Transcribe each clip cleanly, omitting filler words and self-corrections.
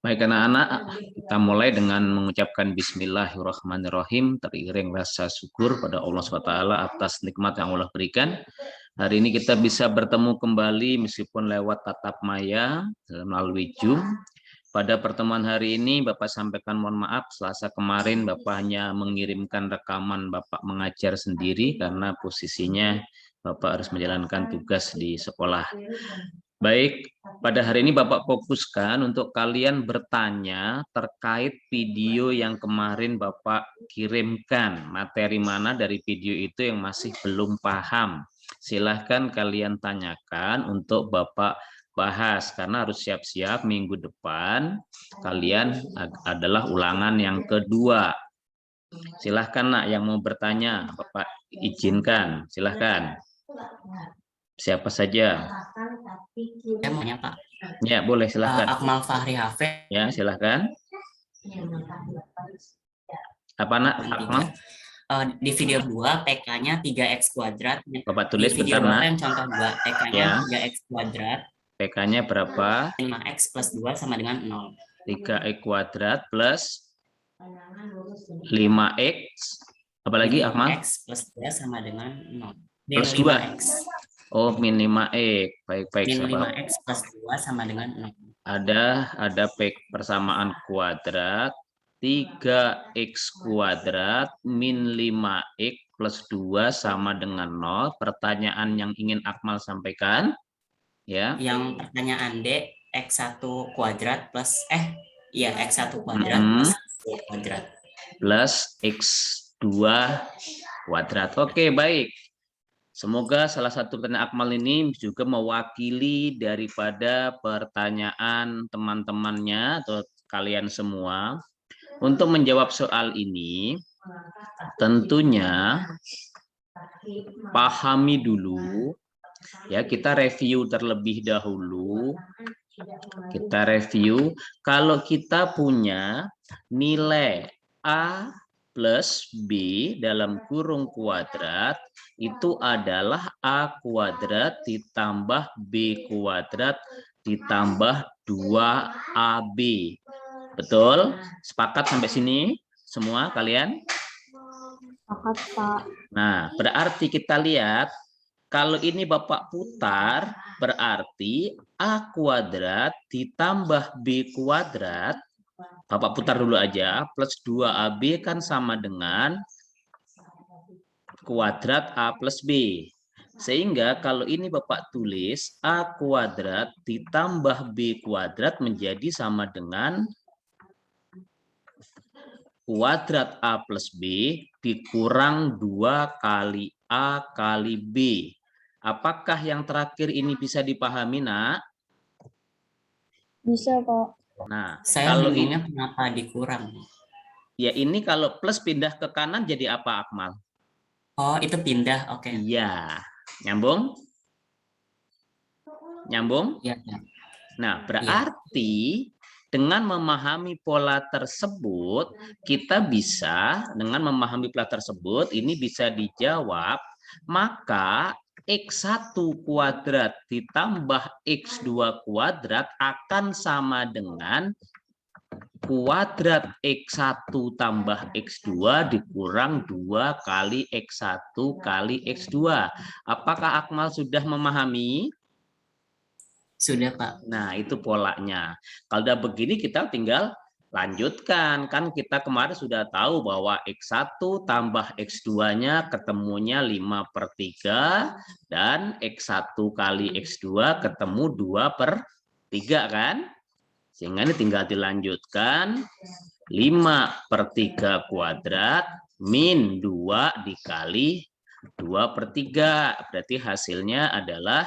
Baik anak-anak, kita mulai dengan mengucapkan Bismillahirrahmanirrahim, teriring rasa syukur pada Allah SWT atas nikmat yang Allah berikan. Hari ini kita bisa bertemu kembali meskipun lewat tatap maya melalui Zoom. Pada pertemuan hari ini Bapak sampaikan mohon maaf, Selasa kemarin Bapak hanya mengirimkan rekaman Bapak mengajar sendiri karena posisinya Bapak harus menjalankan tugas di sekolah. Baik, pada hari ini Bapak fokuskan untuk kalian bertanya terkait video yang kemarin Bapak kirimkan. Materi mana dari video itu yang masih belum paham? Silahkan kalian tanyakan untuk Bapak bahas, karena harus siap-siap minggu depan kalian adalah ulangan yang kedua. Silahkan nak yang mau bertanya, Bapak izinkan, silahkan. Siapa saja? Saya maunya Pak. Ya, boleh silahkan. Akmal Fahri Hafid. Ya, silahkan. Apa nak? Akmal? Di video 2 PK-nya 3x kuadrat. Bapak tulis di video bentar, nak. Bapak yang contoh 2 PK-nya Ya. 3x kuadrat. PK-nya berapa? 5x plus 2 sama dengan 0. 3x kuadrat plus 5x. Apalagi Akmal? X plus 2 sama dengan 0. Plus 2. Oh, min 5x. Baik-baik. Min 5x plus 2 sama dengan 0. Ada persamaan kuadrat 3x kuadrat min 5x plus 2 sama dengan 0. Pertanyaan yang ingin Akmal sampaikan? Ya. Yang pertanyaan D, x1 kuadrat plus x1 kuadrat plus x2 kuadrat. Plus x2 kuadrat. Oke, baik. Semoga salah satu pertanyaan Akmal ini juga mewakili daripada pertanyaan teman-temannya atau kalian semua. Untuk menjawab soal ini, tentunya pahami dulu, ya, kita review terlebih dahulu. Kita review, kalau kita punya nilai A plus B dalam kurung kuadrat, itu adalah A kuadrat ditambah B kuadrat ditambah 2AB. Betul? Sepakat sampai sini semua kalian? Sepakat, Pak. Nah, berarti kita lihat, kalau ini Bapak putar, berarti A kuadrat ditambah B kuadrat, Bapak putar dulu aja, plus 2AB kan sama dengan kuadrat A plus B. Sehingga kalau ini Bapak tulis A kuadrat ditambah B kuadrat menjadi sama dengan kuadrat A plus B dikurang 2 kali A kali B. Apakah yang terakhir ini bisa dipahami, nak? Bisa, Pak. Nah, saya kalau bingungnya kenapa dikurang? Ya, ini kalau plus pindah ke kanan jadi apa, Akmal? Oh, itu pindah, oke. Iya. Nyambung? Nyambung? Iya. Nah, berarti dengan memahami pola tersebut, kita bisa, dengan memahami pola tersebut, ini bisa dijawab, maka X1 kuadrat ditambah X2 kuadrat akan sama dengan kuadrat X1 tambah X2 dikurang 2 kali X1 kali X2. Apakah Akmal sudah memahami? Sudah, Pak. Nah, itu polanya. Kalau udah begini kita tinggal lanjutkan. Kan kita kemarin sudah tahu bahwa X1 tambah X2-nya ketemunya 5/3 dan X1 kali X2 ketemu 2/3 kan? Sehingga ini tinggal dilanjutkan 5/3 kuadrat min 2 dikali 2/3. Berarti hasilnya adalah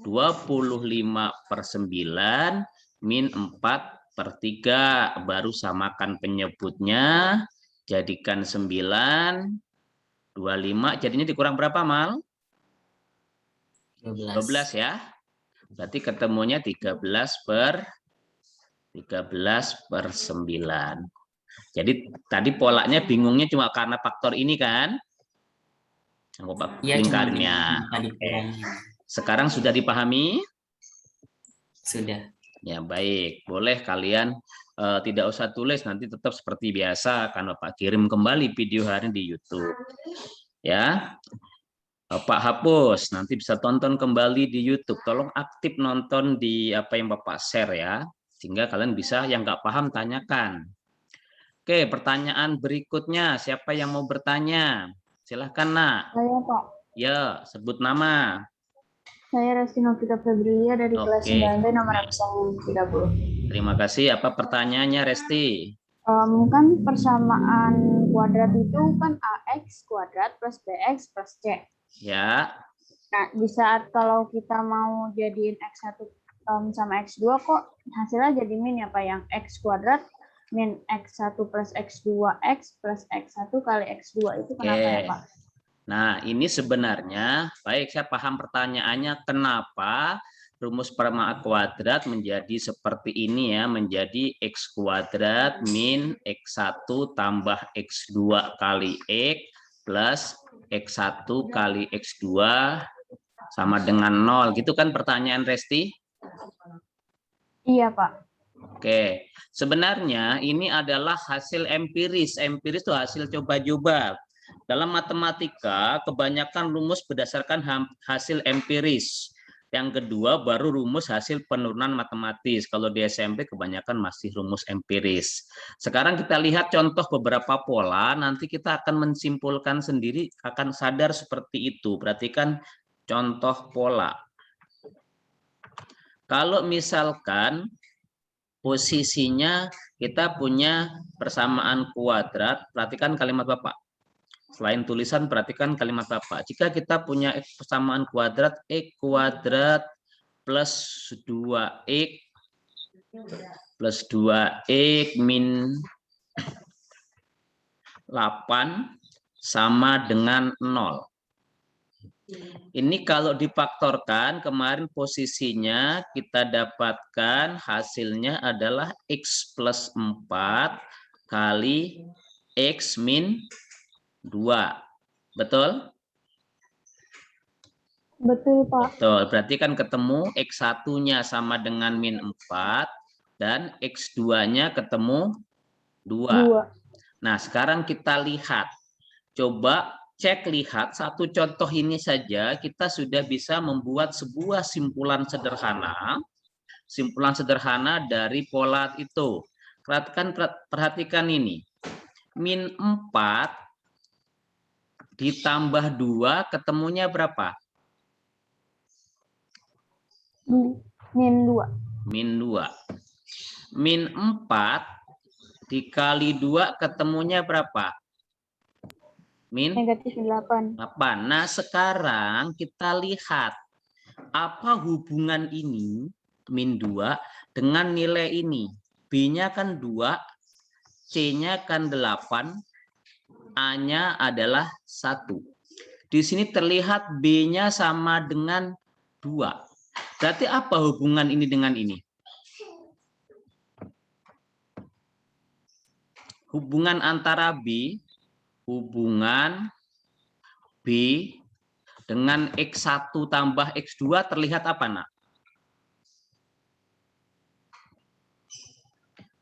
25/9 min 4/3. Baru samakan penyebutnya, jadikan 9, 25, jadinya dikurang berapa, Mal? 12 ya. Berarti ketemunya 13/9. Jadi tadi polanya bingungnya cuma karena faktor ini kan? Yang Bapak lingkarnya. Sekarang sudah dipahami? Sudah. Ya, baik. Boleh kalian tidak usah tulis, nanti tetap seperti biasa kan Bapak kirim kembali video hari di YouTube. Ya. Bapak hapus, nanti bisa tonton kembali di YouTube. Tolong aktif nonton di apa yang Bapak share ya, sehingga kalian bisa yang nggak paham tanyakan. Oke, pertanyaan berikutnya, siapa yang mau bertanya? Silahkan, Nak. Saya Pak. Ya, sebut nama. Saya Resti Novita Febrilia dari kelas Oke. 9B nomor absen 30. Terima kasih. Apa pertanyaannya, Resti? Kan persamaan kuadrat itu kan AX kuadrat plus BX plus C. Ya. Nah, di saat kalau kita mau jadiin X1 sama X2 kok hasilnya jadi min ya Pak, yang X kuadrat min X1 plus X2X plus X1 kali X2 itu kenapa ya Pak? Nah, ini sebenarnya, baik saya paham pertanyaannya, kenapa rumus persamaan kuadrat menjadi seperti ini ya, menjadi X kuadrat min X1 tambah X2 kali X plus X1 kali X2 sama dengan 0, gitu kan pertanyaan Resti? Iya Pak. Oke, sebenarnya ini adalah hasil empiris. Empiris itu hasil coba-coba. Dalam matematika, kebanyakan rumus berdasarkan hasil empiris. Yang kedua, baru rumus hasil penurunan matematis. Kalau di SMP, kebanyakan masih rumus empiris. Sekarang kita lihat contoh beberapa pola, nanti kita akan menyimpulkan sendiri, akan sadar seperti itu. Perhatikan contoh pola. Kalau misalkan posisinya kita punya persamaan kuadrat, perhatikan kalimat Bapak. Selain tulisan, perhatikan kalimat Bapak. Jika kita punya persamaan kuadrat, X kuadrat plus 2X plus 2X min 8 sama dengan 0. Ini kalau difaktorkan, kemarin posisinya kita dapatkan hasilnya adalah X plus 4 kali X min 2. Betul? Betul Pak. Betul, berarti kan ketemu X1-nya sama dengan min 4 dan X2-nya ketemu 2. Nah, sekarang kita lihat. Coba cek lihat satu contoh ini saja kita sudah bisa membuat sebuah simpulan sederhana dari pola itu. Perhatikan ini. Min 4 ditambah 2 ketemunya berapa? Min 2. Min 2. Min 4 dikali 2 ketemunya berapa? Min negatif 8. Nah, sekarang kita lihat apa hubungan ini min 2 dengan nilai ini. B-nya kan 2, C-nya kan 8, A-nya adalah 1. Di sini terlihat B-nya sama dengan 2. Berarti apa hubungan ini dengan ini? Hubungan antara hubungan B dengan X1 tambah X2 terlihat apa, Nak?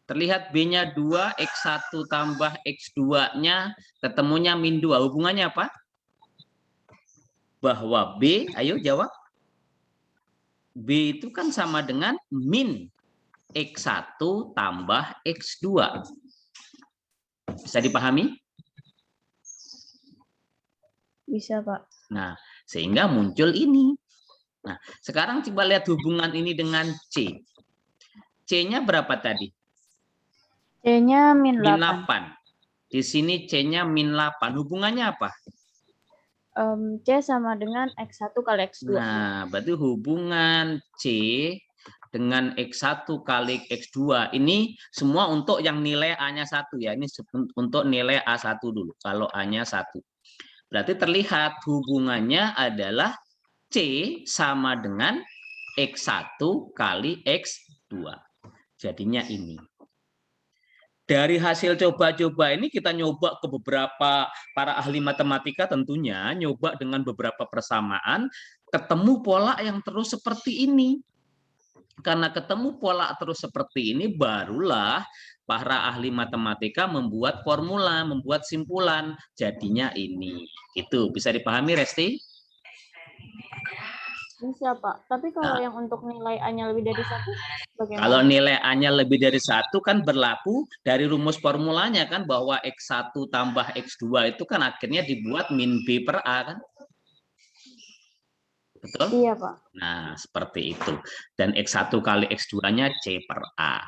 Terlihat B-nya 2, X1 tambah X2-nya ketemunya min 2. Hubungannya apa? Bahwa B, ayo jawab. B itu kan sama dengan min X1 tambah X2. Bisa dipahami? Bisa, Pak. Nah, sehingga muncul ini. Nah, sekarang coba lihat hubungan ini dengan C. C-nya berapa tadi? C-nya min 8. Min 8. Di sini C-nya min 8. Hubungannya apa? C sama dengan X1 kali X2. Nah, berarti hubungan C dengan X1 kali X2 ini semua untuk yang nilai A-nya 1 ya. Ini untuk nilai A1 dulu. Kalau A-nya 1. Berarti terlihat hubungannya adalah C sama dengan X1 kali X2. Jadinya ini. dari hasil coba-coba ini kita nyoba ke beberapa para ahli matematika tentunya, nyoba dengan beberapa persamaan, ketemu pola yang terus seperti ini. Karena ketemu pola terus seperti ini, barulah para ahli matematika membuat formula, membuat simpulan. Jadinya ini. Itu bisa dipahami, Resti? Bisa, Pak. Tapi kalau Nah, yang untuk nilai A-nya lebih dari 1, bagaimana? kalau nilai A-nya lebih dari 1 kan berlaku dari rumus formulanya kan, bahwa X1 tambah X2 itu kan akhirnya dibuat min B per A kan? Betul? Iya, Pak. Nah, seperti itu. Dan X1 kali X2-nya C per A.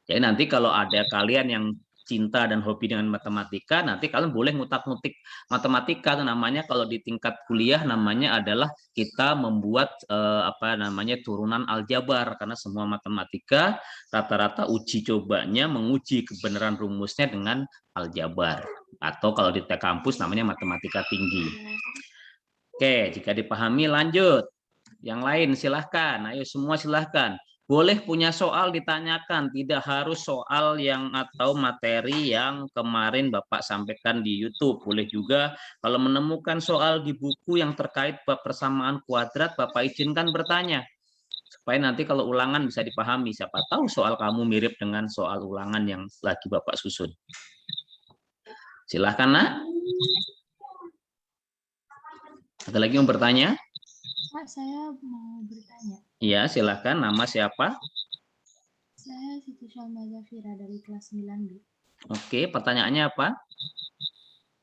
Jadi nanti kalau ada kalian yang cinta dan hobi dengan matematika, nanti kalian boleh ngutak-ngutik matematika. Namanya kalau di tingkat kuliah namanya adalah kita membuat turunan aljabar, karena semua matematika rata-rata uji cobanya menguji kebenaran rumusnya dengan aljabar, atau kalau di kampus namanya matematika tinggi. Oke, jika dipahami lanjut. Yang lain silahkan, ayo semua silahkan. Boleh punya soal ditanyakan, tidak harus soal yang atau materi yang kemarin Bapak sampaikan di YouTube. Boleh juga kalau menemukan soal di buku yang terkait persamaan kuadrat, Bapak izinkan bertanya. Supaya nanti kalau ulangan bisa dipahami, siapa tahu soal kamu mirip dengan soal ulangan yang lagi Bapak susun. Silahkan, Nak. Ada lagi yang bertanya? Pak, saya mau bertanya. Iya, silahkan. Nama siapa? Saya Siti Syalma Zafira dari kelas 9B. Oke, pertanyaannya apa?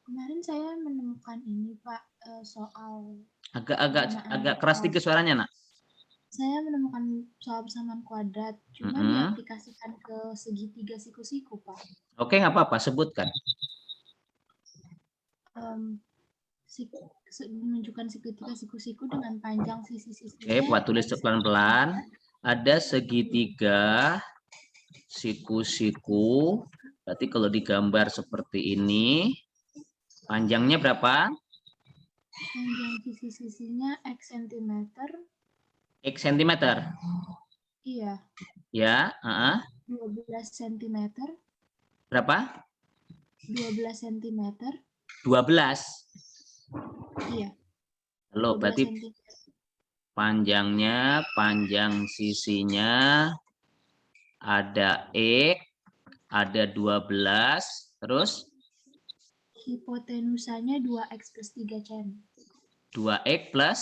Kemarin saya menemukan ini, Pak, soal... Agak keras dikit suaranya, Nak. Saya menemukan soal persamaan kuadrat, cuma diaplikasikan ke segitiga siku-siku, Pak. Oke, nggak apa-apa, sebutkan. Menunjukkan segitiga siku-siku dengan panjang sisi-sisinya. Oke, buat tulis pelan-pelan. Ada segitiga siku-siku. Berarti kalau digambar seperti ini, panjangnya berapa? Panjang sisi-sisinya X cm. X cm? Iya. Ya, 12 cm. Berapa? 12 cm. 12. Iya. Loh, berarti panjang sisinya ada X, ada 12, terus? Hipotenusanya 2X plus 3 cm. 2X plus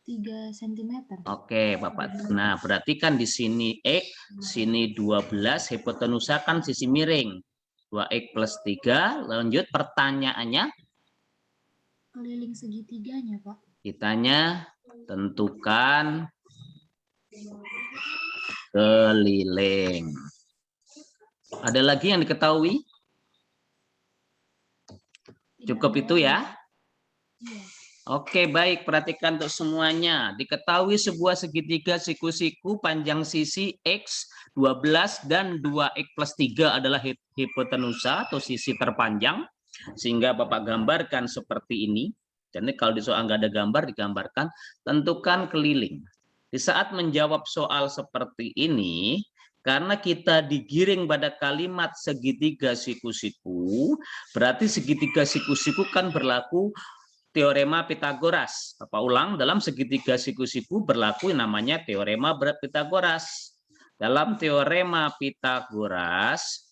3 cm. Oke, Bapak. Nah, berarti kan di sini X, sini 12, hipotenusa kan sisi miring. 2X plus 3, lanjut pertanyaannya. Keliling segitiganya, Pak. Ditanya, tentukan keliling. Ada lagi yang diketahui? Cukup itu ya? Iya. Oke, baik. Perhatikan untuk semuanya. Diketahui sebuah segitiga siku-siku panjang sisi X 12 dan 2X plus 3 adalah hipotenusa atau sisi terpanjang. Sehingga Bapak gambarkan seperti ini. Jadi kalau di soal nggak ada gambar, digambarkan. Tentukan keliling. Di saat menjawab soal seperti ini, karena kita digiring pada kalimat segitiga siku-siku, berarti segitiga siku-siku kan berlaku teorema Pitagoras. Bapak ulang, dalam segitiga siku-siku berlaku namanya teorema Pitagoras. Dalam teorema Pitagoras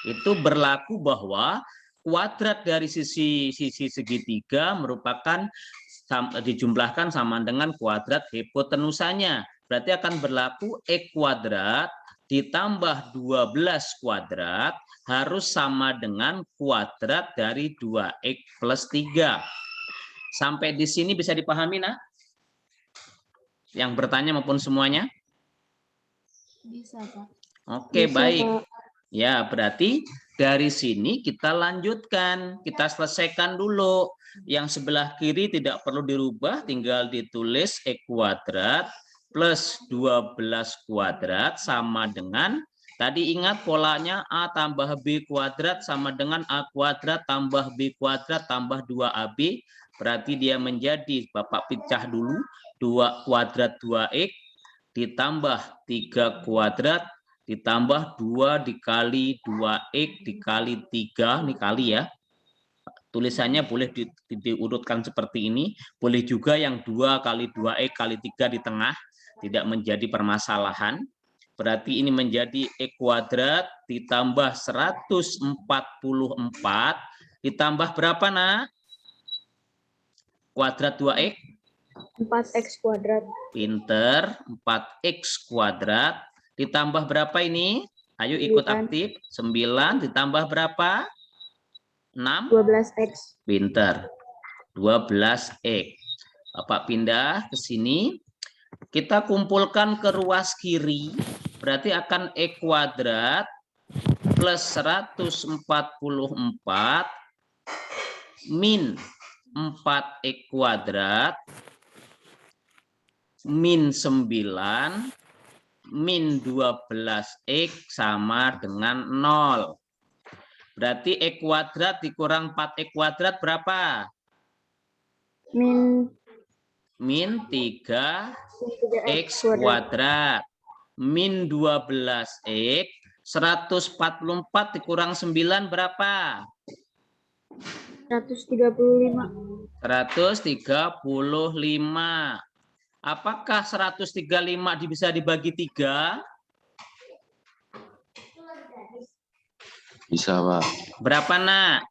itu berlaku bahwa kuadrat dari sisi segitiga merupakan dijumlahkan sama dengan kuadrat hipotenusanya. Berarti akan berlaku X kuadrat ditambah 12 kuadrat harus sama dengan kuadrat dari 2X plus 3. Sampai di sini bisa dipahami, Nak? Yang bertanya maupun semuanya? Bisa, Pak. Oke, Bisa, baik. Pak. Ya, berarti dari sini kita lanjutkan. Kita selesaikan dulu. Yang sebelah kiri tidak perlu dirubah, tinggal ditulis X kuadrat plus 12 kuadrat sama dengan, tadi ingat polanya A tambah B kuadrat sama dengan A kuadrat tambah B kuadrat tambah 2AB. Berarti dia menjadi, Bapak pecah dulu, 2 kuadrat 2X ditambah 3 kuadrat ditambah 2 dikali 2x dikali 3, ini kali ya. Tulisannya boleh diurutkan seperti ini, boleh juga yang 2 kali 2x kali 3 di tengah, tidak menjadi permasalahan. Berarti ini menjadi x kuadrat ditambah 144 ditambah berapa, Nak? Kuadrat 2x? 4x kuadrat. Pinter, 4x kuadrat ditambah berapa ini? Ayo ikut aktif. 9 ditambah berapa? 6? 12x. Pinter. 12x. Bapak pindah ke sini. Kita kumpulkan ke ruas kiri. Berarti akan x kuadrat plus 144 min 4x kuadrat min 9 min 12x sama dengan 0. Berarti x kuadrat dikurang 4x kuadrat berapa? Min 3x kuadrat. Min 12x. 144 dikurang 9 berapa? 135. 135. Apakah 135 bisa dibagi 3? Bisa, Pak. Berapa, Nak?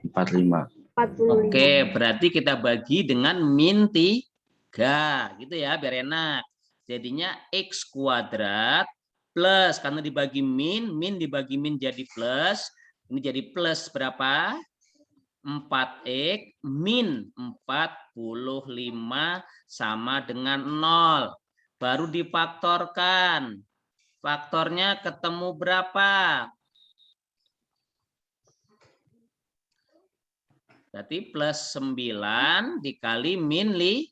45. 45. Oke, berarti kita bagi dengan min 3. Gitu ya, biar enak. Jadinya x kuadrat plus, karena dibagi min dibagi min jadi plus. Ini jadi plus berapa? 4x min 45 sama dengan 0. Baru difaktorkan. Faktornya ketemu berapa? Berarti plus 9 dikali min 5.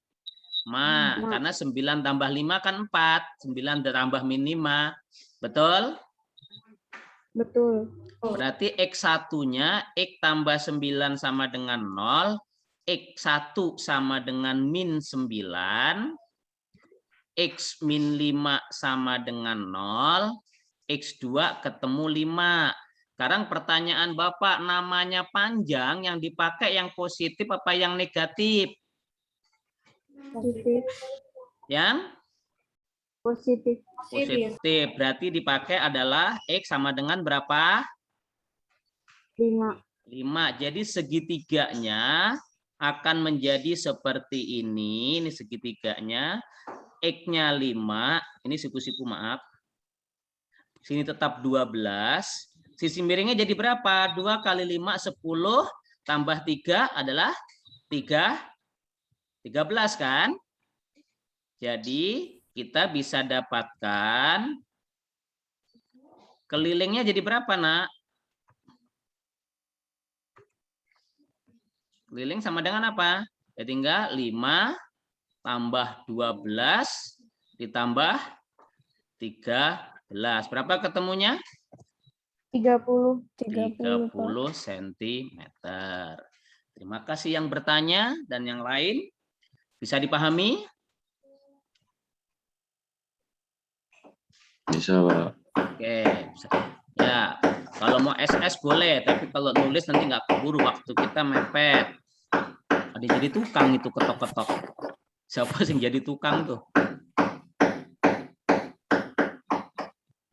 Karena 9 tambah 5 kan 4. 9 tambah min 5. Betul? Betul. Berarti X1-nya X tambah 9 sama dengan 0. X1 sama dengan min 9. X min 5 sama dengan 0. X2 ketemu 5. Sekarang pertanyaan Bapak, namanya panjang, yang dipakai yang positif apa yang negatif? Positif. Yang? Positif. Positif. Berarti dipakai adalah X sama dengan berapa? 5. 5. Jadi segitiganya akan menjadi seperti ini. Ini segitiganya. X-nya 5. Ini siku-siku, maaf. Sini tetap 12. Sisi miringnya jadi berapa? 2 kali 5, 10. Tambah 3 adalah 13 kan? Jadi kita bisa dapatkan kelilingnya jadi berapa, Nak? Keliling sama dengan apa? Ya tinggal 5 tambah 12 ditambah 13. Berapa ketemunya? 30 cm. Terima kasih yang bertanya dan yang lain. Bisa dipahami? Bisa, Pak. Oke. Ya, kalau mau SS boleh, tapi kalau nulis nanti nggak keburu, waktu kita mepet. Ada jadi tukang itu ketok-ketok. Siapa sih jadi tukang tuh?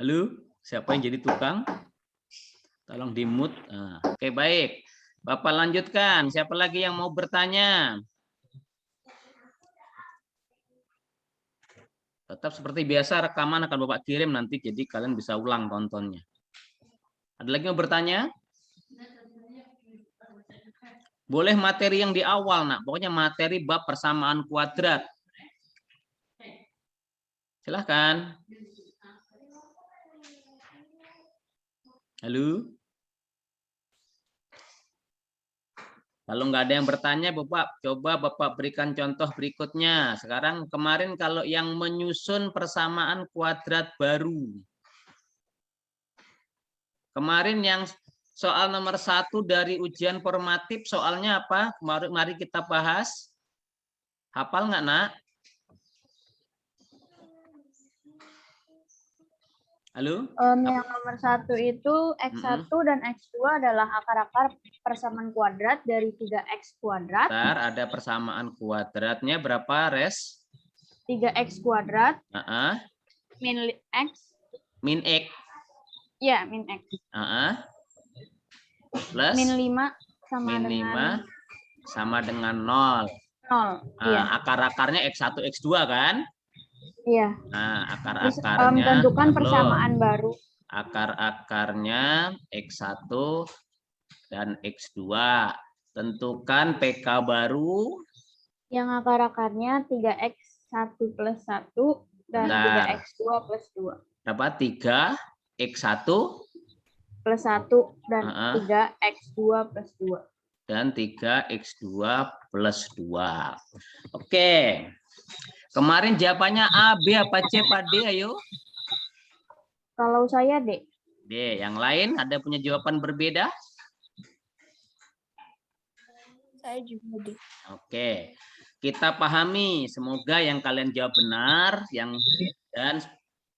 Halo, siapa yang jadi tukang? Tolong di-mute. Nah, oke, baik. Bapak lanjutkan. Siapa lagi yang mau bertanya? Tetap seperti biasa, rekaman akan Bapak kirim nanti, jadi kalian bisa ulang tontonnya. Ada lagi yang bertanya? Boleh materi yang di awal, Nak. Pokoknya materi bab persamaan kuadrat. Silahkan. Halo? Kalau nggak ada yang bertanya, Bapak, coba Bapak berikan contoh berikutnya. Sekarang kemarin kalau yang menyusun persamaan kuadrat baru. Kemarin yang soal nomor 1 dari ujian formatif, soalnya apa? Mari kita bahas. Hafal nggak, Nak? Halo? Yang nomor 1 itu X1 dan X2 adalah akar-akar persamaan kuadrat dari 3X kuadrat. Bentar, ada persamaan kuadratnya berapa, Res? 3X kuadrat min X. Min X. Ya, min X. Plus Min 5 sama min dengan 5 sama dengan 0. 0. Iya. Akar-akarnya X1, X2 kan? Iya. Nah, Terus, akar-akarnya tentukan persamaan baru. Akar-akarnya X1 dan X2. Tentukan PK baru. Yang akar-akarnya 3X1 plus 1 dan 3X2 plus 2. Berapa? 3X1 plus 1 dan 3X2 plus 2. Dan 3X2 plus 2. Oke. Kemarin jawabannya A, B, apa C, Pak D? Ayo. Kalau saya D. D. Yang lain ada punya jawaban berbeda? Saya juga D. Oke. Kita pahami. Semoga yang kalian jawab benar. Dan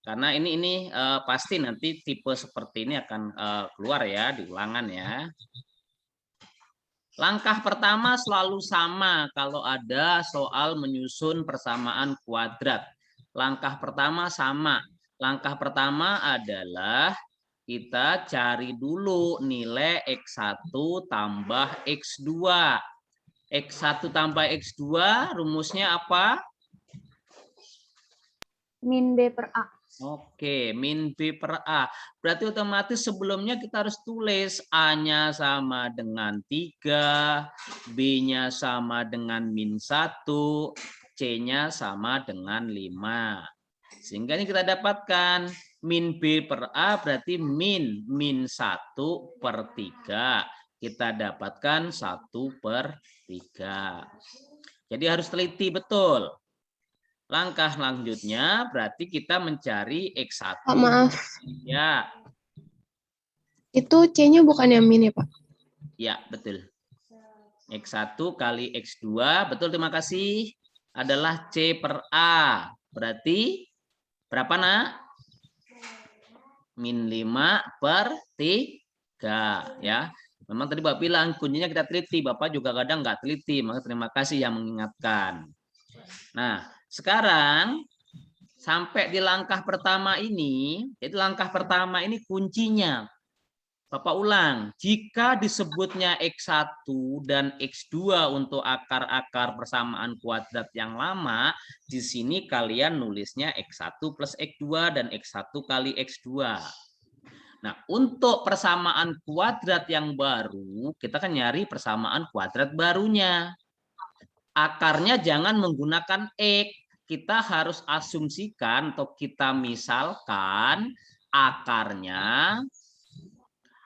karena ini pasti nanti tipe seperti ini akan keluar ya di ulangan ya. Langkah pertama selalu sama kalau ada soal menyusun persamaan kuadrat. Langkah pertama sama. Langkah pertama adalah kita cari dulu nilai X1 tambah X2. X1 tambah X2 rumusnya apa? Min B per A. Oke, min B per A. Berarti otomatis sebelumnya kita harus tulis A-nya sama dengan 3, B-nya sama dengan min 1, C-nya sama dengan 5. Sehingga ini kita dapatkan min B per A berarti min 1 per 3. Kita dapatkan 1 per 3. Jadi harus teliti betul. Langkah selanjutnya berarti kita mencari X1. Pak, maaf. Ya. Itu C-nya bukan yang min ya, Pak? Ya, betul. X1 kali X2, betul, terima kasih. Adalah C per A. Berarti berapa, Nak? Min 5 per 3. Ya. Memang tadi Bapak bilang kuncinya kita teliti. Bapak juga kadang nggak teliti. Maka terima kasih yang mengingatkan. Nah, sekarang sampai di langkah pertama ini, itu langkah pertama ini kuncinya. Bapak ulang, jika disebutnya X1 dan X2 untuk akar-akar persamaan kuadrat yang lama, di sini kalian nulisnya X1 plus X2 dan X1 kali X2. Nah, untuk persamaan kuadrat yang baru, kita kan nyari persamaan kuadrat barunya. Akarnya jangan menggunakan X. Kita harus asumsikan atau kita misalkan akarnya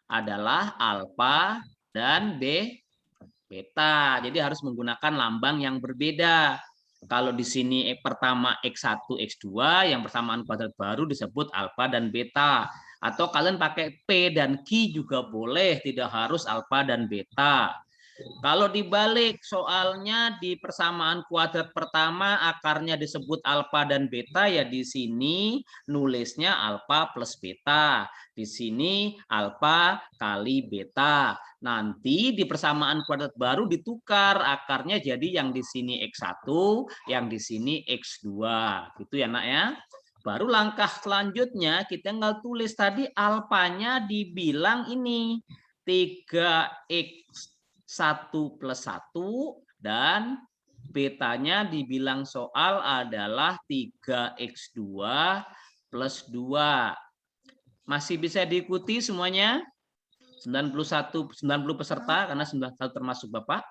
adalah alfa dan beta. Jadi harus menggunakan lambang yang berbeda. Kalau di sini pertama X1, X2, yang persamaan kuadrat baru disebut alfa dan beta. Atau kalian pakai P dan Q juga boleh, tidak harus alfa dan beta. Kalau dibalik soalnya di persamaan kuadrat pertama akarnya disebut alfa dan beta, ya di sini nulisnya alfa plus beta. Di sini alfa kali beta. Nanti di persamaan kuadrat baru ditukar akarnya jadi yang di sini X1, yang di sini X2. Gitu ya, Nak ya. Baru langkah selanjutnya kita tinggal tulis tadi alfanya dibilang ini 3X 1 plus 1 dan betanya dibilang soal adalah 3X2 plus 2. Masih bisa diikuti semuanya? 90 peserta karena 91 termasuk Bapak.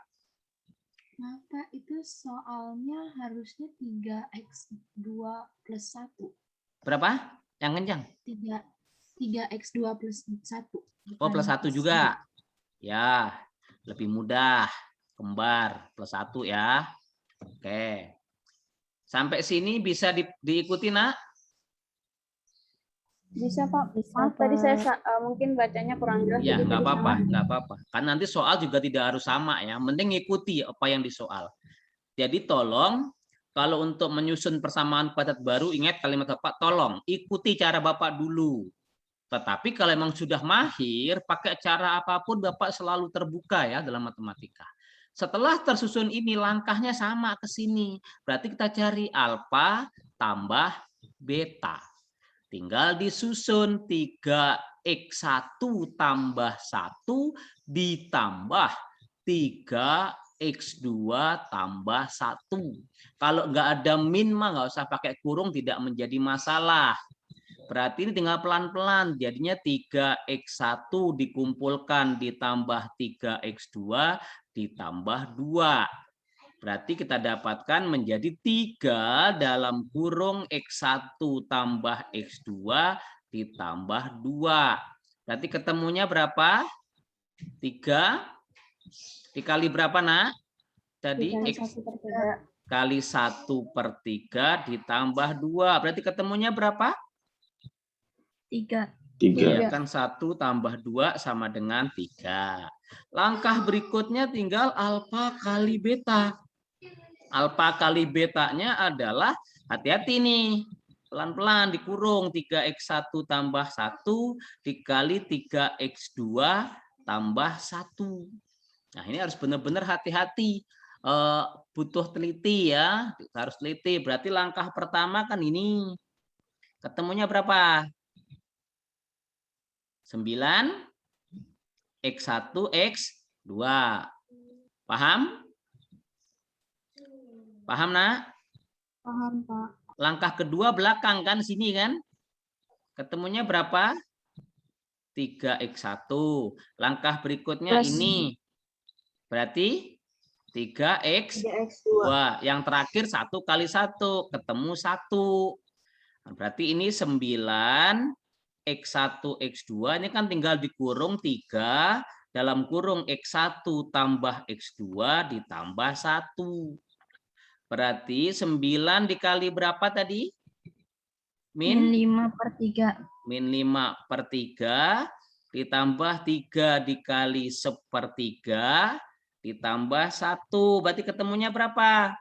Maaf Pak, itu soalnya harusnya 3X2 plus 1. Berapa? Yang kencang? 3X2 plus 1. Oh, plus 1 juga. Ya. Lebih mudah, kembar plus 1 ya. Oke. Sampai sini bisa diikuti, Nak? Bisa, Pak. Maaf, tadi saya mungkin bacanya kurang jelas. Ya, nggak apa-apa, nggak apa-apa. Kan nanti soal juga tidak harus sama ya. Mending ikuti apa yang disoal. Jadi tolong kalau untuk menyusun persamaan kuadrat baru, ingat kalimat Bapak, tolong ikuti cara Bapak dulu. Tetapi kalau memang sudah mahir, pakai cara apapun Bapak selalu terbuka ya dalam matematika. Setelah tersusun ini, langkahnya sama ke sini. Berarti kita cari alfa tambah beta. Tinggal disusun 3x1 tambah 1 ditambah 3x2 tambah 1. Kalau nggak ada min mah nggak usah pakai kurung, tidak menjadi masalah. Berarti ini tinggal pelan-pelan. Jadinya 3x1 dikumpulkan ditambah 3x2 ditambah 2. Berarti kita dapatkan menjadi 3 dalam kurung X1 tambah X2 ditambah 2. Berarti ketemunya berapa? 3 dikali berapa, Nak? Tadi X kali 1/3 ditambah 2. Berarti ketemunya berapa? 3. 3. Ya kan 1 tambah 2 sama dengan 3. Langkah berikutnya tinggal alfa kali beta. Alfa kali betanya adalah, hati-hati nih, pelan-pelan dikurung 3x1 tambah 1 dikali 3x2 tambah 1. Nah ini harus benar-benar hati-hati, butuh teliti ya, harus teliti. Berarti langkah pertama kan ini, ketemunya berapa? 9x1 x2. Paham? Paham, Nak? Paham, Pak. Langkah kedua belakang kan, sini kan? Ketemunya berapa? 3x1. Langkah berikutnya Plus. ini. Berarti 3x2. Yang terakhir 1 kali 1. Ketemu 1. Berarti ini 9x1 x2. Ini kan tinggal dikurung 3 dalam kurung x1 tambah x2 ditambah 1. Berarti 9 dikali berapa tadi? Min 5/3. Min 5/3 ditambah 3 dikali 1/3 ditambah 1. Berarti ketemunya berapa?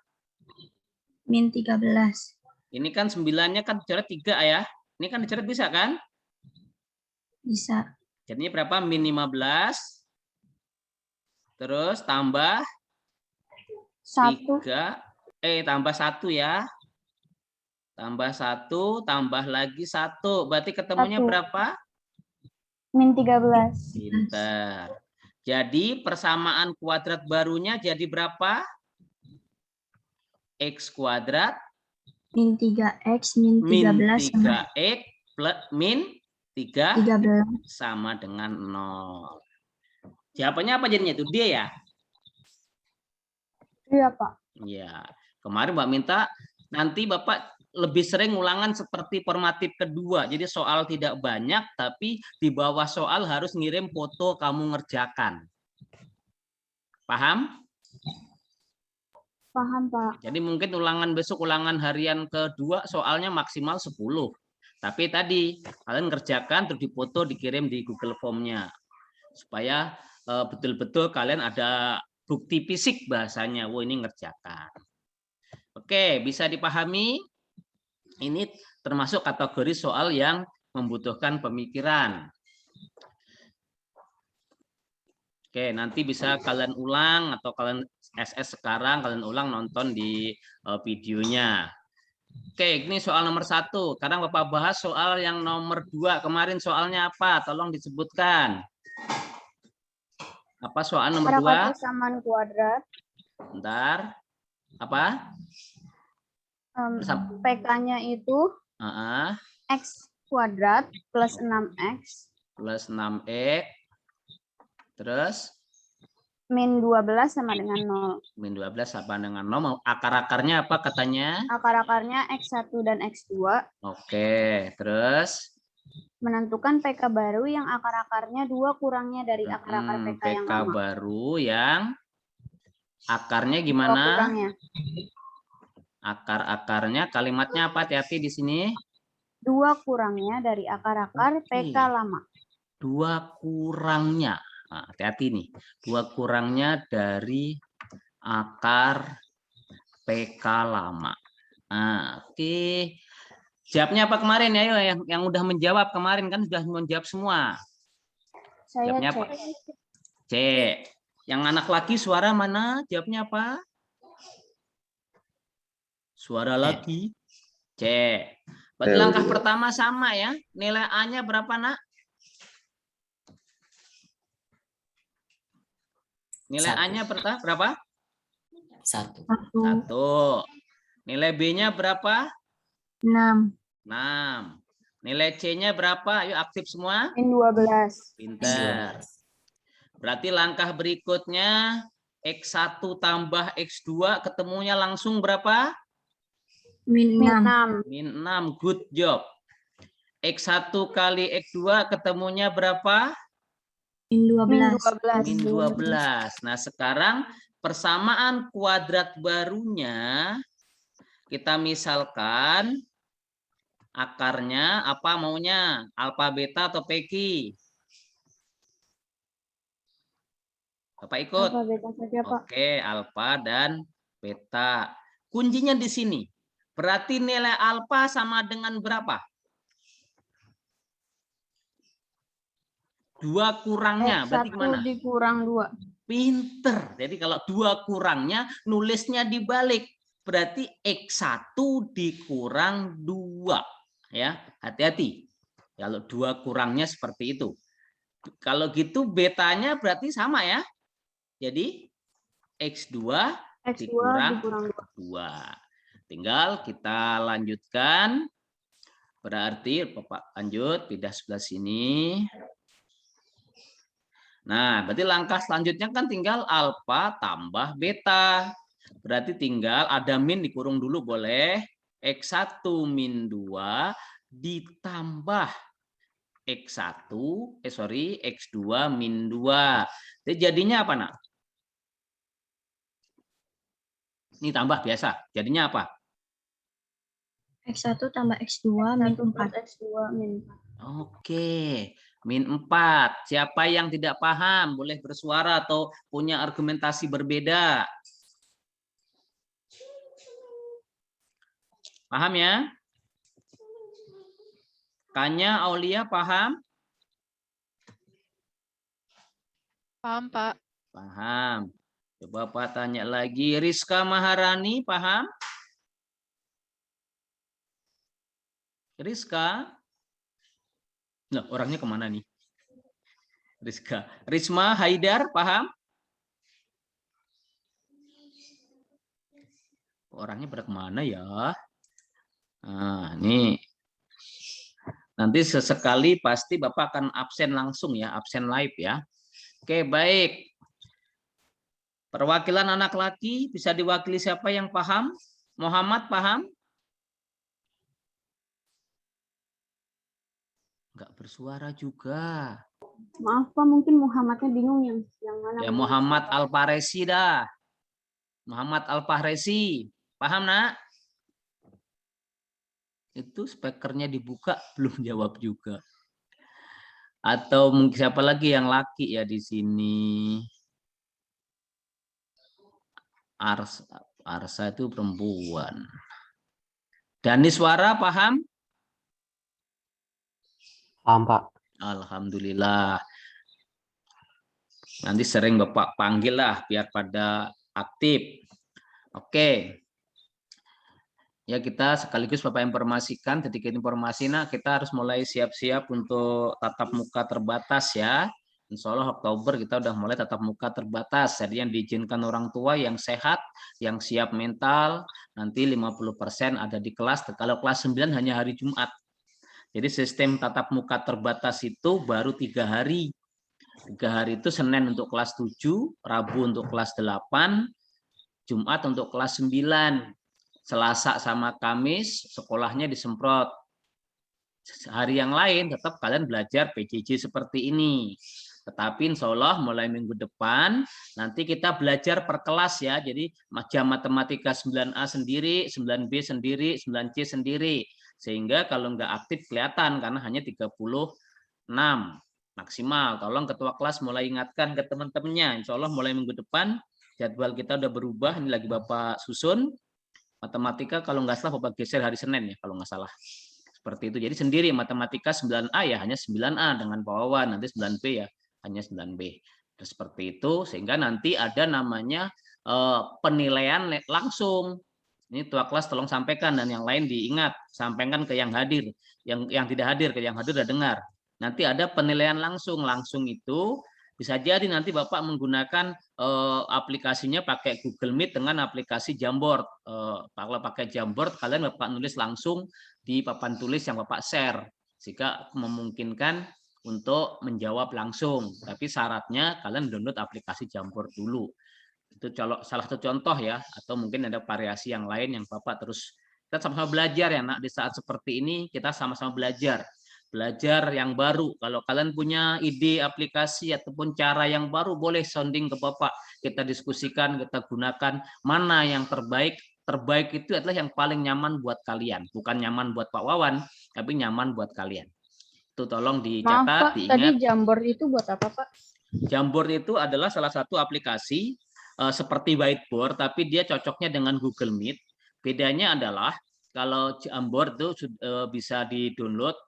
Min 13. Ini kan 9-nya kan dicoret 3 ya. Ini kan dicoret bisa kan? Bisa. Jadinya berapa? Min 15. Terus tambah 1. 3. Tambah 1 ya. Tambah 1, tambah lagi 1. Berarti ketemunya 1. berapa? Min 13. Pintar. Jadi persamaan kuadrat barunya jadi berapa? X kuadrat Min 3x min 13 min 3x plus min 3 13. sama dengan 0. Jawabannya apa jadinya itu? D ya? Iya, Pak. Ya. Kemarin Mbak minta nanti Bapak lebih sering ulangan seperti formatif kedua. Jadi soal tidak banyak, tapi di bawah soal harus ngirim foto kamu ngerjakan. Paham? Paham, Pak. Jadi mungkin ulangan besok, ulangan harian kedua, soalnya maksimal 10. Tapi tadi kalian ngerjakan, terus dipoto, dikirim di Google Form-nya. Supaya betul-betul kalian ada bukti fisik bahasanya. Wah, ini ngerjakan. Oke, bisa dipahami? Ini termasuk kategori soal yang membutuhkan pemikiran. Oke, nanti bisa kalian ulang atau kalian SS sekarang, kalian ulang nonton di videonya. Oke, ini soal nomor 1. Sekarang Bapak bahas soal yang nomor 2. Kemarin soalnya apa? Tolong disebutkan. Apa soal nomor 2? Persamaan kuadrat. Bentar. Apa? PK-nya itu X kuadrat plus 6X. Plus 6X. Terus? Min 12 sama dengan 0. Min 12 sama dengan 0. Akar-akarnya apa katanya? Akar-akarnya X1 dan X2. Oke, terus? Menentukan PK baru yang akar-akarnya 2 kurangnya dari akar-akar PK yang lama. PK baru yang akarnya gimana? 2 kurangnya. Akar-akarnya, kalimatnya apa? Hati-hati di sini. 2 kurangnya dari akar-akar PK lama. 2 kurangnya. Hati-hati nih. 2 kurangnya dari akar PK lama. Nah, oke. Jawabnya apa kemarin ya? Yang udah menjawab kemarin kan sudah menjawab semua. Saya Jawabnya apa? C. Yang anak laki suara mana? Jawabnya apa? Suara laki. C. Berarti langkah pertama sama ya. Nilai A-nya berapa, Nak? Nilai A-nya berapa? 1. 1. Nilai B-nya berapa? 6. 6. Nilai C-nya berapa? Ayo aktif semua. Min 12. Pintar. Berarti langkah berikutnya X1 tambah X2 ketemunya langsung berapa? Min 6. Min 6. Good job. X1 kali X2 ketemunya berapa? Min 12. Min 12. Nah, sekarang persamaan kuadrat barunya kita misalkan akarnya apa maunya? Alfa, beta, atau PQ? Bapak ikut? Alfa, beta saja, Pak. Oke, alfa dan beta. Kuncinya di sini. Berarti nilai alfa sama dengan berapa? 2 kurangnya. Berarti gimana? 1 dikurang 2. Pinter. Jadi kalau 2 kurangnya, nulisnya dibalik. Berarti X1 dikurang 2. Ya, hati-hati. Kalau 2 kurangnya seperti itu. Kalau gitu betanya berarti sama ya. Jadi X2 dikurang 2. Tinggal kita lanjutkan. Berarti Bapak lanjut pindah sebelah sini. Nah, berarti langkah selanjutnya kan tinggal alfa tambah beta. Berarti tinggal ada min dikurung dulu boleh. X1 min 2 ditambah X1, X2 min 2. Jadi jadinya apa, Nak? Ini tambah biasa. Jadinya apa? X1 tambah X2 min 4. X2 min 4. Oke. Min 4. Siapa yang tidak paham boleh bersuara atau punya argumentasi berbeda. Paham ya? Kanya Aulia paham? Paham, Pak. Paham. Coba Pak tanya lagi. Rizka Maharani paham? Rizka? Loh, orangnya kemana nih? Rizka. Risma Haidar paham? Orangnya pada kemana ya? Nah, ini nanti sesekali pasti Bapak akan absen langsung ya, absen live ya. Oke, baik. Perwakilan anak laki bisa diwakili siapa yang paham? Muhammad paham? Enggak bersuara juga. Maaf Pak, mungkin Muhammadnya bingung yang mana. Ya Muhammad Al-Faresi dah. Muhammad Al-Faresi. Paham, Nak? Itu speakernya dibuka belum jawab juga. Atau mungkin siapa lagi yang laki ya di sini? Arsa itu perempuan. Daniswara paham? Paham, Pak. Alhamdulillah. Nanti sering Bapak panggil lah biar pada aktif. Oke. Ya kita sekaligus Bapak informasikan, sedikit informasi. Nah kita harus mulai siap-siap untuk tatap muka terbatas ya. Insya Allah Oktober kita udah mulai tatap muka terbatas. Jadi yang diizinkan orang tua yang sehat, yang siap mental, nanti 50% ada di kelas. Kalau kelas 9 hanya hari Jumat. Jadi sistem tatap muka terbatas itu baru 3 hari. 3 hari itu Senin untuk kelas 7, Rabu untuk kelas 8, Jumat untuk kelas 9. Selasa sama Kamis sekolahnya disemprot. Hari yang lain tetap kalian belajar PJJ seperti ini. Tetapi insya Allah mulai minggu depan nanti kita belajar per kelas ya. Jadi jam matematika 9A sendiri, 9B sendiri, 9C sendiri. Sehingga kalau nggak aktif kelihatan karena hanya 36 maksimal. Tolong ketua kelas mulai ingatkan ke teman-temannya. Insya Allah mulai minggu depan jadwal kita udah berubah. Ini lagi Bapak susun. Matematika kalau nggak salah Bapak geser hari Senin ya, kalau nggak salah. Seperti itu. Jadi sendiri matematika 9A ya hanya 9A dengan Pak Wawan, nanti 9B ya hanya 9B. Terus seperti itu sehingga nanti ada namanya penilaian langsung. Ini tua kelas tolong sampaikan dan yang lain diingat, sampaikan ke yang hadir, yang tidak hadir ke yang hadir udah dengar. Nanti ada penilaian langsung. Langsung itu bisa jadi nanti Bapak menggunakan aplikasinya pakai Google Meet dengan aplikasi Jamboard. Kalau pakai Jamboard kalian Bapak nulis langsung di papan tulis yang Bapak share, sehingga memungkinkan untuk menjawab langsung. Tapi syaratnya kalian download aplikasi Jamboard dulu. Itu salah satu contoh ya, atau mungkin ada variasi yang lain yang Bapak terus kita sama-sama belajar ya nak, di saat seperti ini kita sama-sama belajar yang baru. Kalau kalian punya ide aplikasi ataupun cara yang baru boleh sounding ke Bapak, kita diskusikan, kita gunakan mana yang terbaik itu adalah yang paling nyaman buat kalian, bukan nyaman buat Pak Wawan tapi nyaman buat kalian. Itu tolong dicatat. Maaf Pak, diingat. tadi Jamboard itu buat apa Pak? Jamboard itu adalah salah satu aplikasi seperti whiteboard, tapi dia cocoknya dengan Google Meet. Bedanya adalah kalau Jamboard itu bisa di-download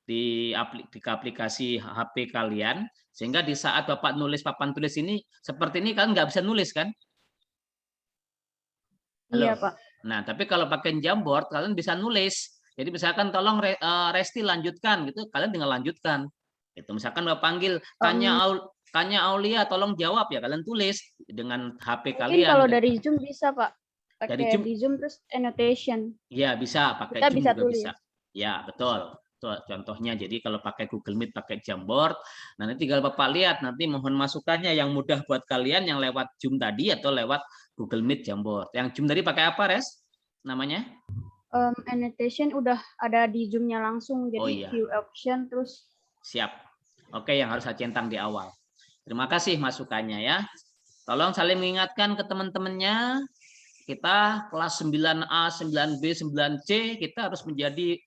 di aplikasi HP kalian, sehingga di saat Bapak nulis papan tulis ini, seperti ini kalian nggak bisa nulis kan? Halo? Iya Pak. Nah, tapi kalau pakai Jamboard, kalian bisa nulis. Jadi misalkan tolong Resti lanjutkan, gitu, kalian tinggal lanjutkan. Itu misalkan Bapak panggil, tanya Aulia tolong jawab ya, kalian tulis dengan HP Mungkin kalian. kalau dari Zoom bisa Pak, Dari pakai Zoom, di Zoom terus annotation. ya bisa pakai Kita Zoom bisa juga tulis. bisa. Ya betul. Contohnya jadi kalau pakai Google Meet pakai Jamboard, nanti tinggal Bapak lihat, nanti mohon masukannya yang mudah buat kalian yang lewat Zoom tadi atau lewat Google Meet Jamboard. Yang Zoom tadi pakai apa Res? Namanya? Annotation udah ada di Zoom-nya langsung, jadi Oh, iya. view option terus. Siap. Oke, yang harus saya centang di awal. Terima kasih masukannya ya. Tolong saling mengingatkan ke teman-temannya. Kita kelas 9A, 9B, 9C, kita harus menjadi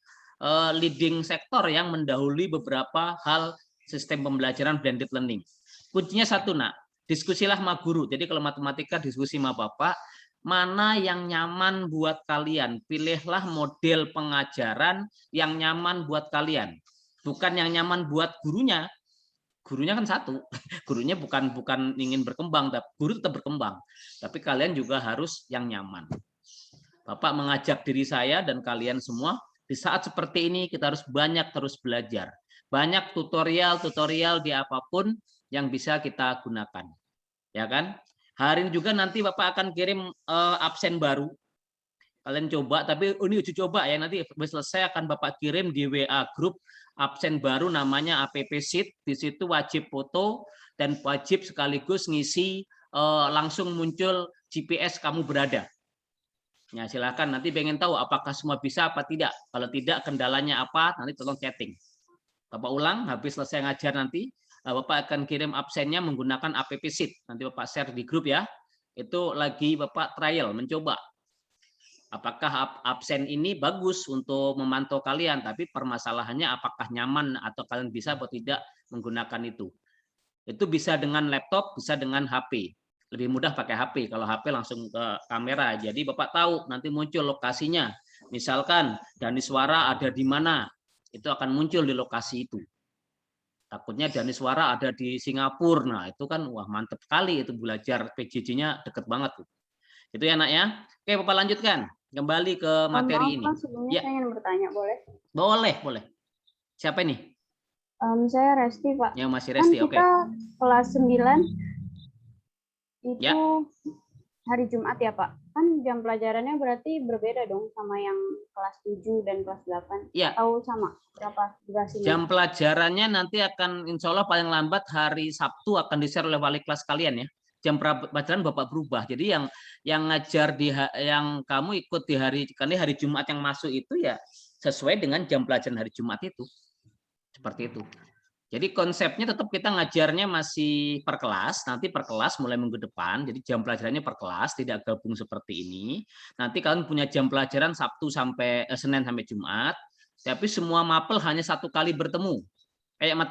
leading sektor yang mendahului beberapa hal sistem pembelajaran blended learning. Kuncinya satu nak, diskusilah sama guru. Jadi kalau matematika diskusi sama Bapak, mana yang nyaman buat kalian. Pilihlah model pengajaran yang nyaman buat kalian. Bukan yang nyaman buat gurunya. Gurunya kan satu, gurunya bukan ingin berkembang, tapi guru tetap berkembang. Tapi kalian juga harus yang nyaman. Bapak mengajak diri saya dan kalian semua, di saat seperti ini kita harus banyak terus belajar. Banyak tutorial di apapun yang bisa kita gunakan. Ya kan? Hari ini juga nanti Bapak akan kirim absen baru. Kalian coba, tapi ini uji coba ya, nanti selesai akan Bapak kirim di WA grup absen baru namanya APP Sheet. Di situ wajib foto dan wajib sekaligus ngisi langsung muncul GPS kamu berada. Ya, silakan nanti pengen tahu apakah semua bisa apa tidak. Kalau tidak kendalanya apa, nanti tolong chatting. Bapak ulang, habis selesai ngajar nanti Bapak akan kirim absennya menggunakan APP Sheet. Nanti Bapak share di grup ya. Itu lagi Bapak trial, mencoba. Apakah absen ini bagus untuk memantau kalian, tapi permasalahannya apakah nyaman atau kalian bisa atau tidak menggunakan itu. Itu bisa dengan laptop, bisa dengan HP. Lebih mudah pakai HP, kalau HP langsung ke kamera. Jadi Bapak tahu nanti muncul lokasinya. Misalkan Daniswara ada di mana, itu akan muncul di lokasi itu. Takutnya Daniswara ada di Singapura, nah itu kan wah mantep sekali itu belajar PJJ-nya deket banget. Itu ya nak ya. Oke Bapak lanjutkan. Kembali ke materi ini. Pak, sebelumnya Ya. saya ingin bertanya, boleh? Boleh. Siapa ini? Saya Resti, Pak. Ya, masih Resti, Kan oke. kita kelas 9 itu Ya. hari Jumat ya, Pak? Kan jam pelajarannya berarti berbeda dong sama yang kelas 7 dan kelas 8? Ya. Atau sama? Berapa durasinya? Jam pelajarannya nanti akan insya Allah paling lambat hari Sabtu akan di-share oleh wali kelas kalian ya. Jam pelajaran Bapak berubah. Jadi yang ngajar yang kamu ikut di hari Jumat yang masuk itu ya sesuai dengan jam pelajaran hari Jumat itu. Seperti itu. Jadi konsepnya tetap kita ngajarnya masih per kelas, nanti per kelas mulai minggu depan. Jadi jam pelajarannya per kelas, tidak gabung seperti ini. Nanti kalian punya jam pelajaran Sabtu sampai Senin sampai Jumat, tapi semua mapel hanya satu kali bertemu. Kayak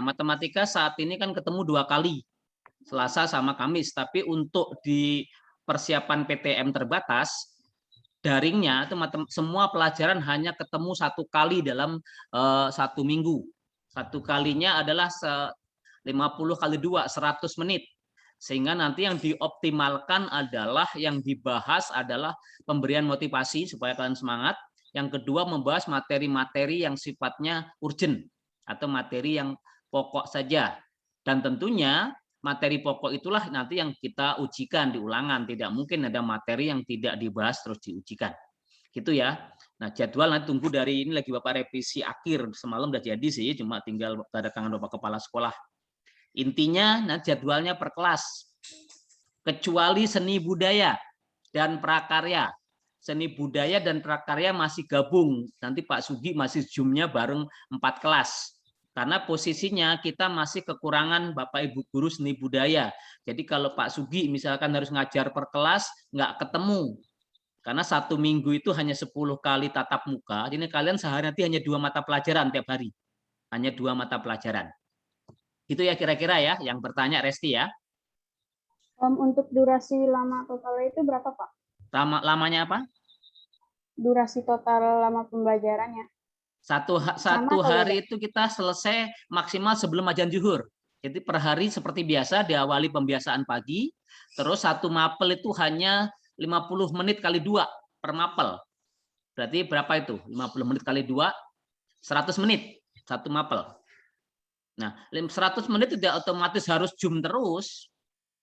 matematika saat ini kan ketemu 2 kali. Selasa sama Kamis, tapi untuk di persiapan PTM terbatas daringnya itu semua pelajaran hanya ketemu 1 kali dalam 1 minggu. 1 kalinya adalah 50 kali 2, 100 menit. Sehingga nanti yang dioptimalkan adalah, yang dibahas adalah pemberian motivasi supaya kalian semangat. Yang kedua, membahas materi-materi yang sifatnya urgent atau materi yang pokok saja. Dan tentunya materi pokok itulah nanti yang kita ujikan di ulangan. Tidak mungkin ada materi yang tidak dibahas terus diujikan. Gitu ya. Nah, jadwal nanti tunggu dari ini lagi Bapak revisi akhir. Semalam udah jadi sih, cuma tinggal tanda tangan Bapak Kepala Sekolah. Intinya, nah jadwalnya per kelas. Kecuali seni budaya dan prakarya. Seni budaya dan prakarya masih gabung. Nanti Pak Sugi masih Zoom-nya bareng 4 kelas. Karena posisinya kita masih kekurangan Bapak Ibu guru seni budaya. Jadi kalau Pak Sugi misalkan harus ngajar per kelas, nggak ketemu. Karena 1 minggu itu hanya 10 kali tatap muka. Jadi kalian sehari nanti hanya 2 mata pelajaran tiap hari. Hanya 2 mata pelajaran. Itu ya kira-kira ya, yang bertanya Resti ya. Untuk durasi lama total itu berapa, Pak? Lamanya apa? Durasi total lama pembelajarannya. Satu hari itu kita selesai maksimal sebelum azan zuhur. Jadi per hari seperti biasa diawali pembiasaan pagi, terus 1 mapel itu hanya 50 menit kali 2 per mapel. Berarti berapa itu? 50 menit kali 2, 100 menit 1 mapel. Nah, 100 menit tidak otomatis harus Zoom terus.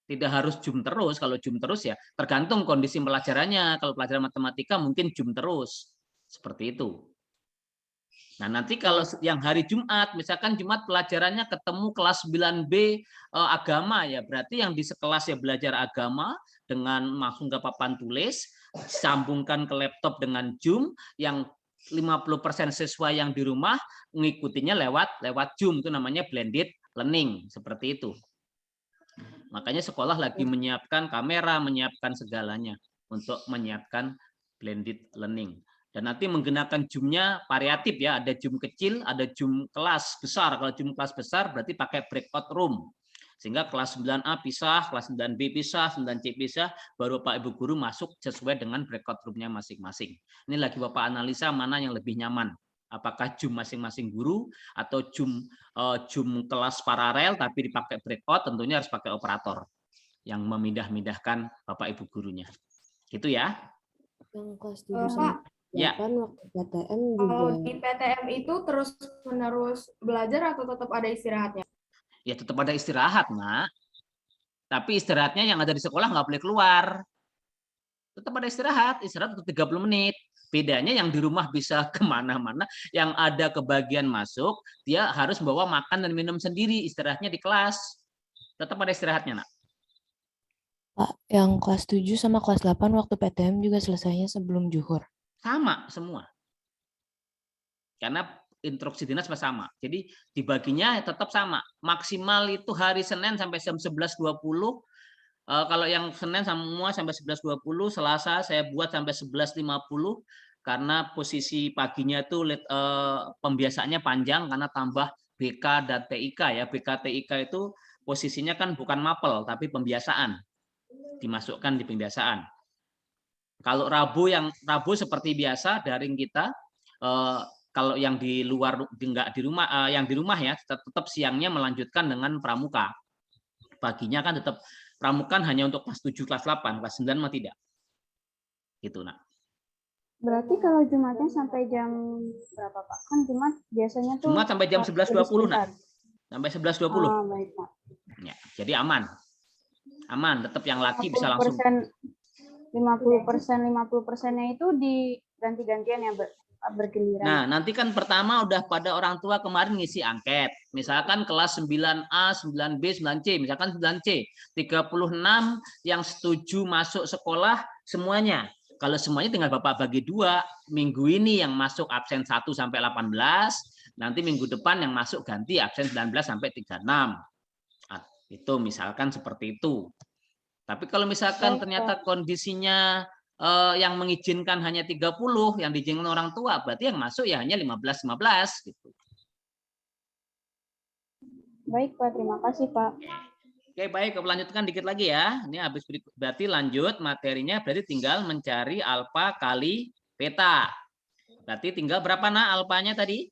Tidak harus Zoom terus. Kalau Zoom terus ya tergantung kondisi pelajarannya. Kalau pelajaran matematika mungkin Zoom terus. Seperti itu. Nah, nanti kalau yang hari Jumat, misalkan Jumat pelajarannya ketemu kelas 9B agama ya, berarti yang di sekelas ya belajar agama dengan langsung ke papan tulis, sambungkan ke laptop dengan Zoom, yang 50% siswa yang di rumah mengikutinya lewat Zoom, itu namanya blended learning, seperti itu. Makanya sekolah lagi menyiapkan kamera, menyiapkan segalanya untuk menyiapkan blended learning. Dan nanti menggunakan Zoom-nya variatif ya, ada Zoom kecil, ada Zoom kelas besar. Kalau Zoom kelas besar berarti pakai breakout room. Sehingga kelas 9A pisah, kelas 9B pisah, 9C pisah, baru Pak Ibu guru masuk sesuai dengan breakout room-nya masing-masing. Ini lagi Bapak analisa mana yang lebih nyaman. Apakah Zoom masing-masing guru atau Zoom kelas paralel tapi dipakai breakout, tentunya harus pakai operator yang memindah-mindahkan Bapak Ibu gurunya. Gitu ya. Yang kelas 7 sama Ya. waktu PTM juga. Kalau di PTM itu terus-menerus belajar atau tetap ada istirahatnya? Ya tetap ada istirahat, Nak. Tapi istirahatnya yang ada di sekolah nggak boleh keluar. Tetap ada istirahat untuk 30 menit. Bedanya yang di rumah bisa kemana-mana, yang ada kebagian masuk, dia harus bawa makan dan minum sendiri, istirahatnya di kelas. Tetap ada istirahatnya, Nak. Pak, yang kelas 7 sama kelas 8 waktu PTM juga selesainya sebelum zuhur. Sama semua. Karena instruksi dinas sama. Jadi dibaginya tetap sama. Maksimal itu hari Senin sampai jam 11.20. Kalau yang Senin semua sampai 11.20, Selasa saya buat sampai 11.50 karena posisi paginya itu pembiasaannya panjang karena tambah BK dan TIK ya. BK TIK itu posisinya kan bukan mapel tapi pembiasaan. Dimasukkan di pembiasaan. Kalau Rabu seperti biasa daring kita, kalau yang di luar enggak di rumah, yang di rumah ya tetap siangnya melanjutkan dengan pramuka. Paginya kan tetap pramuka hanya untuk kelas 7, kelas 8, kelas 9 mah tidak. Gitu, Nak. Berarti kalau Jumatnya sampai jam berapa, Pak? Kan Jumat biasanya tuh Jumat sampai jam 11.20, Nak. Sampai 11.20. Oh, baik, Pak. Ya, jadi aman. Aman, tetap yang laki bisa langsung 50%-50%-nya itu diganti-gantian ya bergiliran. Nah, nanti kan pertama udah pada orang tua kemarin ngisi angket. Misalkan kelas 9A, 9B, 9C, misalkan 9C, 36 yang setuju masuk sekolah semuanya. Kalau semuanya tinggal Bapak bagi 2, minggu ini yang masuk absen 1 sampai 18, nanti minggu depan yang masuk ganti absen 19 sampai 36. Nah, itu misalkan seperti itu. Tapi kalau misalkan ternyata kondisinya yang mengizinkan hanya 30, yang diizinkan orang tua, berarti yang masuk ya hanya 15 gitu. Baik, Pak. Terima kasih, Pak. Oke, baik, lanjutkan dikit lagi ya. Ini habis berarti lanjut materinya, berarti tinggal mencari alfa kali beta. Berarti tinggal berapa nak alfanya tadi?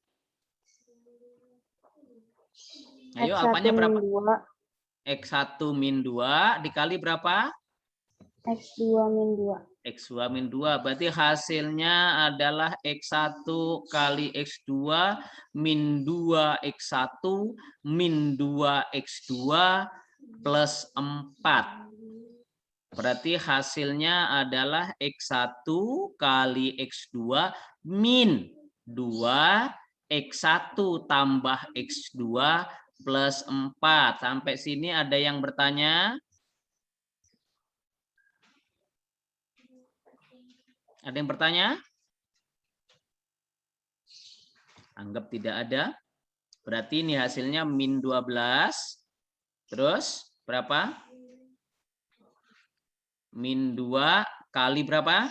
Ayo, alfanya berapa? X1 min 2 dikali berapa? X2 min 2. X2 min 2, berarti hasilnya adalah X1 kali X2 min 2X1 min 2X2 plus 4. Berarti hasilnya adalah X1 kali X2 min 2X1 tambah X2 plus 4. Sampai sini ada yang bertanya? Ada yang bertanya? Anggap tidak ada. Berarti ini hasilnya min 12. Terus berapa? Min 2 kali berapa?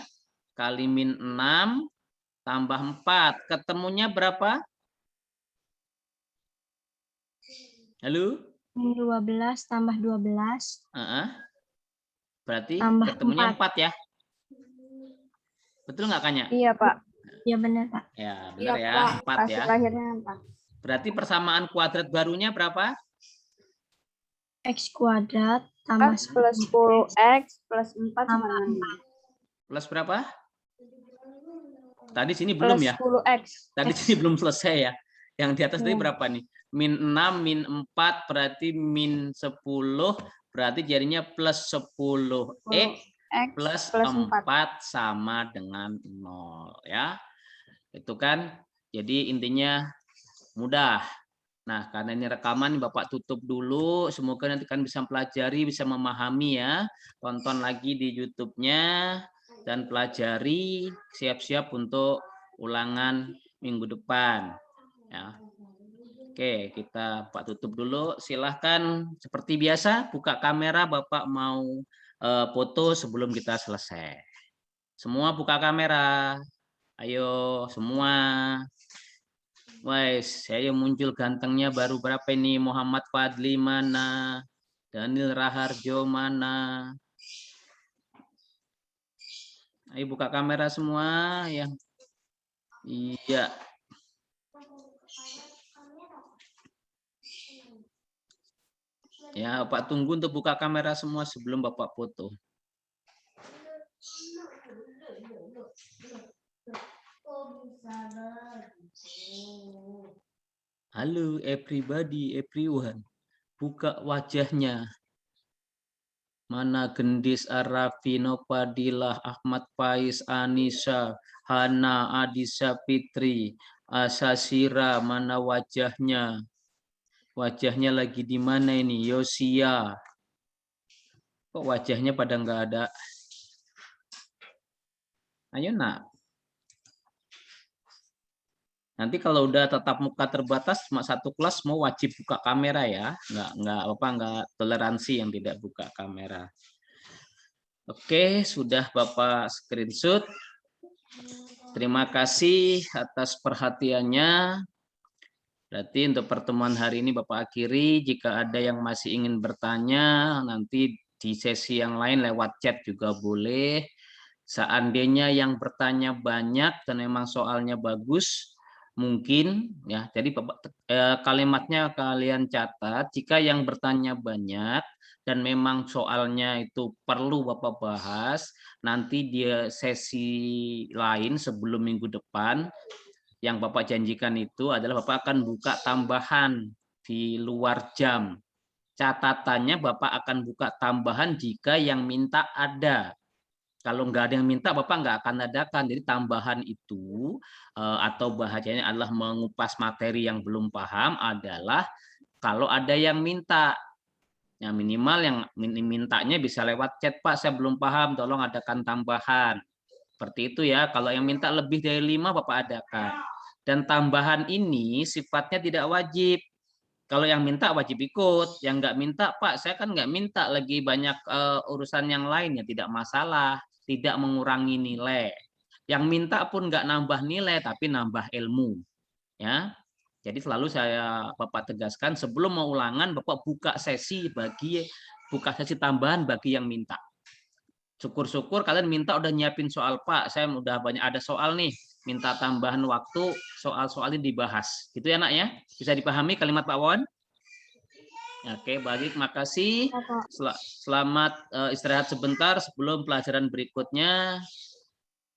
Kali min 6 tambah 4. Ketemunya berapa? Halo? Min 12 tambah 12. Berarti tambah ketemunya 4 ya? Betul nggak Kanya? Iya, Pak. Ya benar, Pak. Ya, benar Iya, ya, Pak. 4 ya. Hasil akhirnya 4. Berarti persamaan kuadrat barunya berapa? X kuadrat tambah X plus 10X plus 4 sama dengan 4. Plus berapa? Tadi sini belum Plus ya? 10X. Tadi sini belum selesai ya. Yang di atas tadi Iya. berapa nih? Min 6, min 4 berarti min 10, berarti jadinya plus 10X X plus 4 sama dengan 0 ya. Itu kan jadi intinya mudah. Nah, karena ini rekaman Bapak tutup dulu, semoga nanti kan bisa pelajari, bisa memahami ya. Tonton lagi di YouTube-nya dan pelajari, siap-siap untuk ulangan minggu depan ya. Oke, kita Pak tutup dulu. Silahkan seperti biasa buka kamera, Bapak mau foto sebelum kita selesai. Semua buka kamera. Ayo semua. Wes, saya muncul gantengnya baru berapa ini? Muhammad Fadli mana? Daniel Raharjo mana? Ayo buka kamera semua ya. Iya. Ya, Pak tunggu untuk buka kamera semua sebelum Bapak foto. Halo everybody, everyone. Buka wajahnya. Mana Gendis, Arafi, Nopadilah, Ahmad Faiz, Anissa, Hana, Adisa Fitri, Asasira, mana wajahnya? Wajahnya lagi di mana ini? Yosia. Kok wajahnya pada nggak ada? Ayo nak. Nanti kalau udah tetap muka terbatas cuma satu kelas mau wajib buka kamera ya. Nggak toleransi yang tidak buka kamera. Oke, sudah Bapak screenshot. Terima kasih atas perhatiannya. Berarti untuk pertemuan hari ini Bapak akhiri. Jika ada yang masih ingin bertanya, nanti di sesi yang lain lewat chat juga boleh. Seandainya yang bertanya banyak dan memang soalnya bagus, mungkin ya. Jadi kalimatnya kalian catat. Jika yang bertanya banyak dan memang soalnya itu perlu Bapak bahas, nanti dia sesi lain sebelum minggu depan. Yang Bapak janjikan itu adalah Bapak akan buka tambahan di luar jam. Catatannya Bapak akan buka tambahan jika yang minta ada. Kalau nggak ada yang minta, Bapak nggak akan adakan. Jadi tambahan itu atau bahasanya adalah mengupas materi yang belum paham adalah kalau ada yang minta. Yang minimal yang mintanya bisa lewat chat, Pak, saya belum paham, tolong adakan tambahan. Seperti itu ya. Kalau yang minta lebih dari 5 Bapak adakan. Dan tambahan ini sifatnya tidak wajib. Kalau yang minta wajib ikut. Yang nggak minta, Pak, saya kan nggak minta, lagi banyak urusan yang lain, ya tidak masalah. Tidak mengurangi nilai. Yang minta pun nggak nambah nilai, tapi nambah ilmu. Ya. Jadi selalu Bapak tegaskan sebelum mau ulangan Bapak buka sesi tambahan bagi yang minta. Syukur-syukur kalian minta udah nyiapin soal, Pak. Saya udah banyak ada soal nih, minta tambahan waktu, soal-soalnya dibahas. Gitu ya, Nak ya? Bisa dipahami kalimat Pak Wawan? Oke, baik, makasih. Selamat istirahat sebentar sebelum pelajaran berikutnya.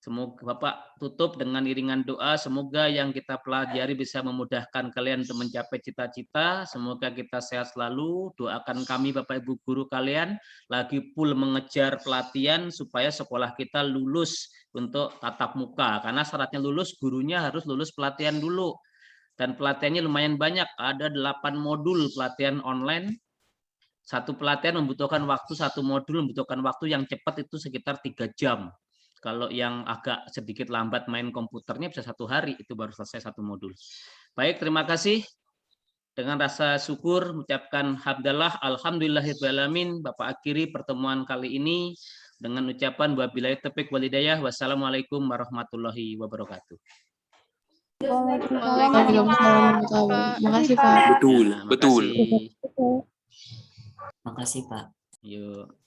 Semoga Bapak tutup dengan iringan doa. Semoga yang kita pelajari bisa memudahkan kalian untuk mencapai cita-cita. Semoga kita sehat selalu. Doakan kami Bapak Ibu guru kalian lagi full mengejar pelatihan supaya sekolah kita lulus untuk tatap muka. Karena syaratnya lulus, gurunya harus lulus pelatihan dulu. Dan pelatihannya lumayan banyak. Ada 8 modul pelatihan online. Satu pelatihan membutuhkan waktu, satu modul membutuhkan waktu yang cepat itu sekitar 3 jam. Kalau yang agak sedikit lambat main komputernya bisa 1 hari, itu baru selesai satu modul. Baik, terima kasih. Dengan rasa syukur, mengucapkan hamdalah, alhamdulillahirrahmanirrahim. Bapak akhiri pertemuan kali ini dengan ucapan wabillahi taufiq wal hidayah. Wassalamualaikum warahmatullahi wabarakatuh. Waalaikumsalam. Makasih, Pak. Betul. Makasih Pak. Yuk.